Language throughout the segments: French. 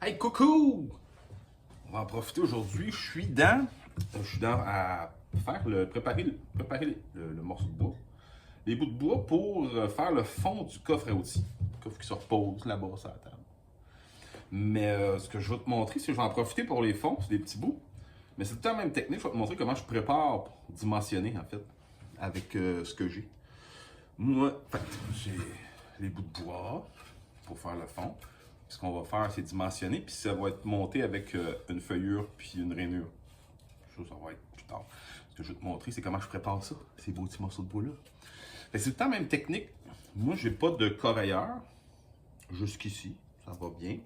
Hey, coucou! On va en profiter aujourd'hui. Je suis dans à préparer le morceau de bois, les bouts de bois pour faire le fond du coffre à outils. Le coffre qui se repose là-bas sur la table. Mais ce que je vais te montrer, c'est que je vais en profiter pour les fonds, c'est des petits bouts. Mais c'est tout le temps la même technique. Je vais te montrer comment je prépare pour dimensionner, en fait, avec ce que j'ai. Moi, j'ai les bouts de bois pour faire le fond. Puis ce qu'on va faire, c'est dimensionner, puis ça va être monté avec une feuillure puis une rainure. Ça va être plus tard. Ce que je vais te montrer, c'est comment je prépare ça, ces beaux petits morceaux de bois-là. C'est tout le temps la même technique. Moi, j'ai pas de correilleur jusqu'ici. Ça va bien.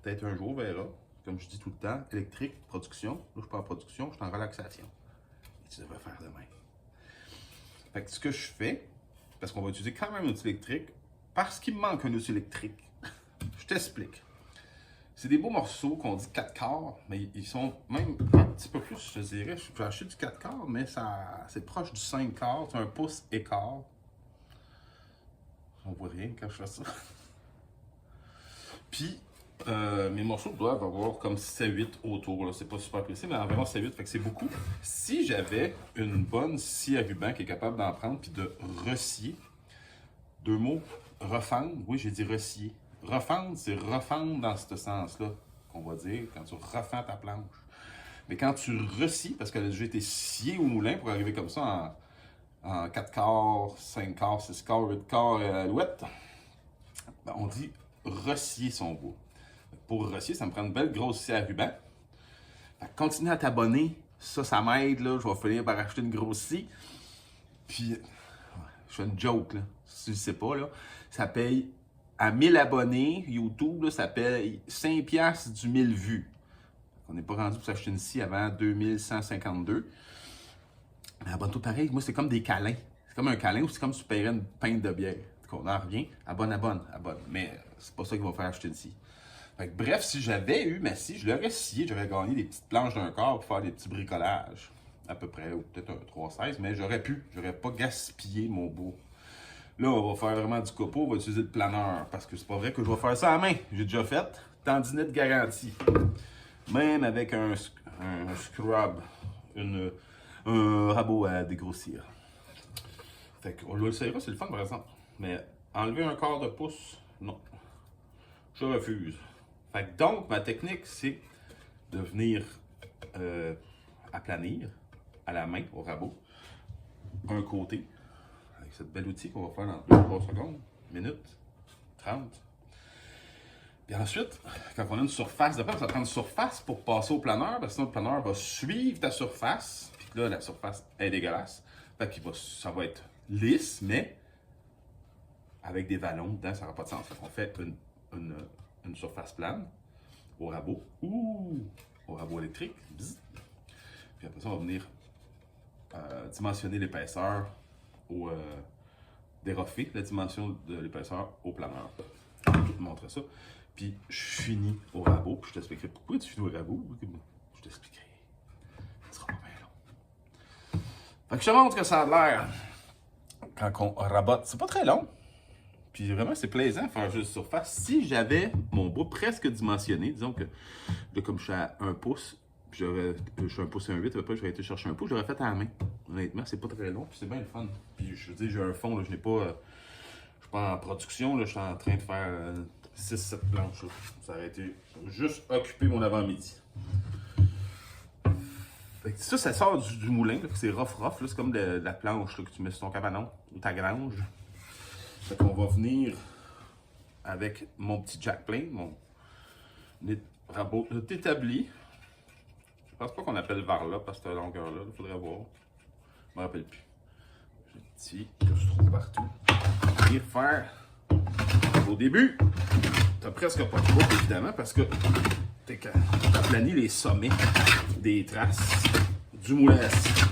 Peut-être un jour, on verra. Comme je dis tout le temps, électrique, production. Là, je suis pas en production, je suis en relaxation. Et tu devrais faire de même. Fait que ce que je fais, parce qu'on va utiliser quand même un outil électrique, parce qu'il me manque un outil électrique, je t'explique. C'est des beaux morceaux qu'on dit 4 quarts, mais ils sont même un petit peu plus, je te dirais. Je vais acheter du 4 quarts, mais c'est proche du 5 quarts. C'est un pouce écart. On voit rien quand je fais ça. Puis, mes morceaux doivent avoir comme 7-8 autour. C'est pas super précis, mais environ 7-8, fait que c'est beaucoup. Si j'avais une bonne scie à ruban qui est capable d'en prendre puis de resscier, deux mots, refendre, oui, j'ai dit resscier. Refendre, c'est refendre dans ce sens-là, qu'on va dire, quand tu refends ta planche. Mais quand tu rescies, parce qu'elle a déjà été sciée au moulin pour arriver comme ça en 4 quarts, 5 quarts, 6 quarts, 8 quarts à l'ouette, ben on dit ressier son bois. Pour ressier, ça me prend une belle grosse scie à ruban. Continue à t'abonner, ça m'aide, là. Je vais finir par acheter une grosse scie. Puis, je fais une joke, là. Si tu ne sais pas, là, ça paye à 1000 abonnés, YouTube, là, ça paye 5$ du 1000 vues. On n'est pas rendu pour s'acheter une scie avant 2152. Mais abonne-toi pareil, moi c'est comme des câlins. C'est comme un câlin ou c'est comme si tu paierais une pinte de bière. On en revient, abonne. Mais c'est pas ça qui va faire acheter une scie. Fait que, bref, si j'avais eu ma scie, je l'aurais scié, j'aurais gagné des petites planches d'un quart pour faire des petits bricolages. À peu près, ou peut-être un 3,16, mais j'aurais pas gaspillé mon bois. Là, on va faire vraiment du copeau, on va utiliser le planeur, parce que c'est pas vrai que je vais faire ça à la main. J'ai déjà fait, tendinite garantie. Même avec un scrub, un rabot à dégrossir. Fait qu'on le essayera, c'est le fun par exemple. Mais enlever un quart de pouce, non. Je refuse. Fait que donc, ma technique, c'est de venir aplanir à la main, au rabot, un côté, avec cette belle outil qu'on va faire dans 2-3 secondes, minutes, 30. Puis ensuite, quand on a une surface de place, ça prend une surface pour passer au planeur, parce que sinon le planeur va suivre ta surface. Puis là, la surface est dégueulasse. Fait que ça va être lisse, mais avec des vallons dedans, ça n'aura pas de sens. Fait qu'on fait une surface plane au rabot ou au rabot électrique. Bzz. Puis après ça, on va venir dimensionner l'épaisseur dérofer la dimension de l'épaisseur au planeur. Je vais te montrer ça. Puis je finis au rabot. Puis je t'expliquerai pourquoi tu finis au rabot. Je t'expliquerai. Ce sera pas bien long. Fait que je te montre que ça a l'air quand on rabote. C'est pas très long. Puis vraiment, c'est plaisant de faire juste surface. Si j'avais mon bois presque dimensionné, disons que là, comme je suis à 1 pouce, puis je suis 1 pouce et 1 8, après j'aurais été chercher un pouce, j'aurais fait à la main. Honnêtement, c'est pas très long, puis c'est bien le fun. Puis je veux dire, j'ai un fond, là, je n'ai pas. Je suis pas en production, là, je suis en train de faire 6-7 planches. Là. Ça aurait été juste occuper mon avant-midi. Ça sort du moulin, c'est rough. C'est comme de la planche là, que tu mets sur ton cabanon ou ta grange. Fait qu'on va venir avec mon petit jack plane, mon rabot établi. Je pense pas qu'on appelle vers là, parce que cette longueur-là, il faudrait voir. Je me rappelle plus. J'ai petit que je trouve partout. Et faire. Au début, t'as presque pas de coupe, évidemment, parce que t'aplanis les sommets des traces du moulin à scie.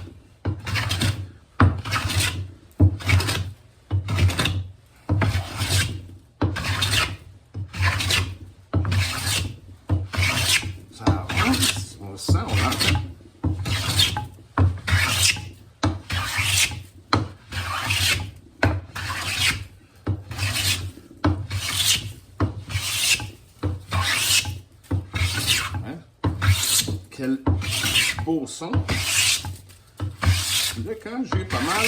Ça avance, on le sent, on l'entend. quel beau son. Là, quand j'ai pas mal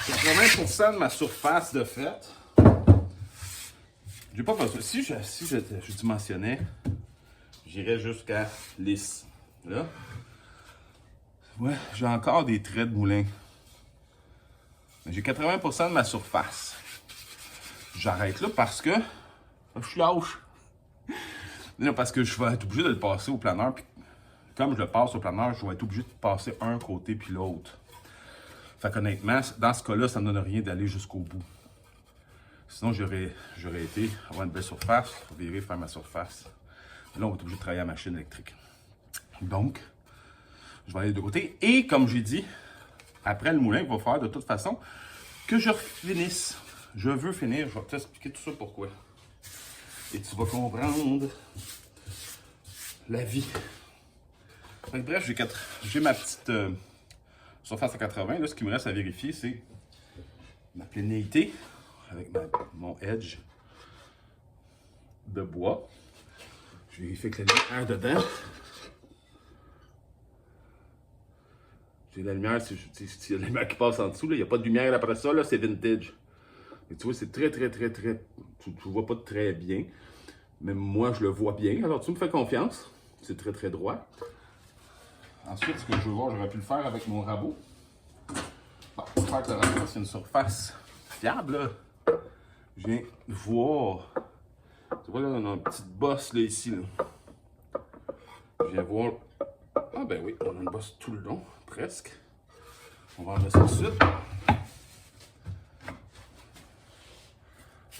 80% de ma surface de fait, j'ai pas besoin. Si je dimensionnais, j'irais jusqu'à lisse. Là, ouais, j'ai encore des traits de moulin. Mais j'ai 80% de ma surface. J'arrête là parce que je suis lâche. Non, parce que je vais être obligé de le passer au planeur. Puis comme je le passe au planeur, je vais être obligé de passer un côté puis l'autre. Fait qu'honnêtement, dans ce cas-là, ça ne donne rien d'aller jusqu'au bout. Sinon, j'aurais été avoir une belle surface, virer, faire ma surface. Là, on va être obligé de travailler à la machine électrique. Donc, je vais aller de côté. Et comme j'ai dit, après le moulin, il va falloir de toute façon que je finisse. Je veux finir, je vais t'expliquer tout ça pourquoi. Et tu vas comprendre la vie. Donc, bref, j'ai ma petite surface à 80. Là, ce qui me reste à vérifier, c'est ma planéité avec mon edge de bois. Je vérifie que la lumière dedans. J'ai la lumière, s'il y a de la lumière qui passe en dessous, il n'y a pas de lumière après ça, là, c'est vintage. Et tu vois, c'est très. Tu ne vois pas très bien. Mais moi, je le vois bien. Alors, tu me fais confiance. C'est très droit. Ensuite, ce que je veux voir, j'aurais pu le faire avec mon rabot. Bon, j'espère que le rabot, c'est une surface fiable, là. Je viens voir. Tu vois, là, on a une petite bosse, là, ici, là. Je viens voir. Ah, ben oui, on a une bosse tout le long, presque. On va enlever ça tout de suite.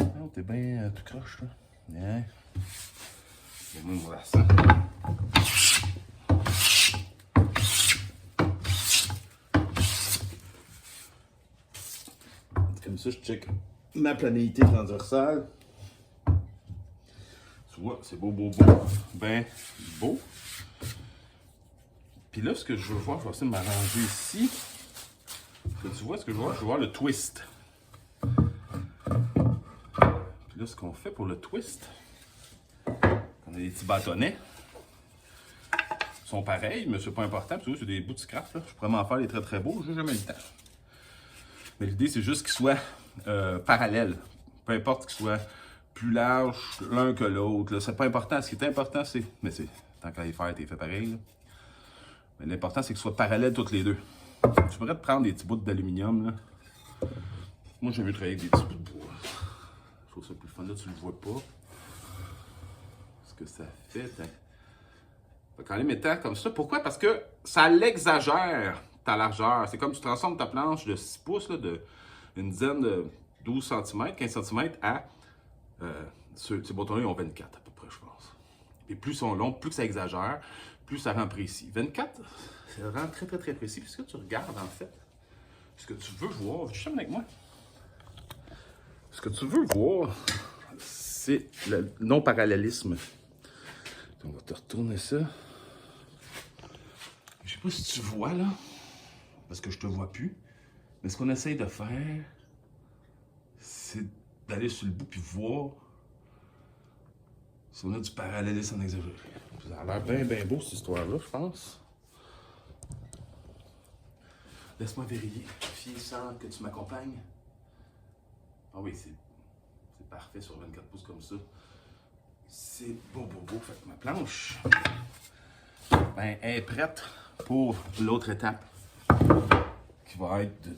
Oh, t'es bien tout croche, là. Bien. Je vais voir ça. Comme ça, je check ma planéité transversale. Tu vois, c'est beau. Ben beau. Puis là, ce que je veux voir, je vais essayer de m'arranger ici. Tu vois ce que je veux voir? Je veux voir le twist. Puis là, ce qu'on fait pour le twist, on a des petits bâtonnets. Ils sont pareils, mais c'est pas important. Puis c'est des bouts de scrap. Là. Je pourrais m'en faire des très beaux, j'ai jamais le temps. Mais l'idée, c'est juste qu'ils soient parallèles. Peu importe qu'ils soient plus larges l'un que l'autre. C'est pas important. Ce qui est important, c'est. Mais c'est. Tant qu'à les faire, t'es fait pareil. Là. Mais l'important, c'est qu'ils soient parallèles toutes les deux. Tu pourrais te prendre des petits bouts d'aluminium. Moi, j'aime mieux travailler avec des petits bouts de bois. Je trouve ça plus fun. Là, tu le vois pas. Ce que ça fait. Quand les mettant comme ça, pourquoi? Parce que ça l'exagère ta largeur. C'est comme tu transformes ta planche de 6 pouces, là, de une dizaine de 12 cm, 15 cm à. Ces bâtons-là, ils ont 24 à peu près, je pense. Et plus ils sont longs, plus que ça exagère, plus ça rend précis. 24, ça rend très précis. Puis ce que tu regardes, en fait, ce que tu veux voir, tu avec moi. Ce que tu veux voir, c'est le non-parallélisme. On va te retourner ça. Je sais pas si tu vois là, parce que je te vois plus. Mais ce qu'on essaye de faire, c'est d'aller sur le bout puis voir si on a du parallélisme en exagéré. Ça a l'air bien beau cette histoire-là, je pense. Laisse-moi vérifier sans que tu m'accompagnes. Ah oui, c'est parfait sur 24 pouces comme ça. C'est beau. Fait que ma planche, ben, est prête pour l'autre étape qui va être de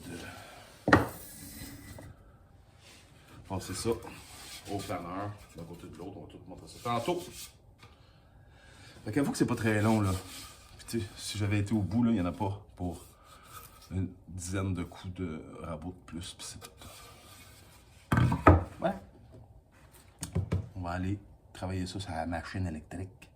passer ça au planeur d'un côté de l'autre. On va tout montrer ça tantôt. Fait qu'avoue que c'est pas très long là. Puis tu sais, si j'avais été au bout là, il n'y en a pas pour une dizaine de coups de rabot de plus. Puis c'est tout. Ouais. On va aller travailler ça sur la machine électrique.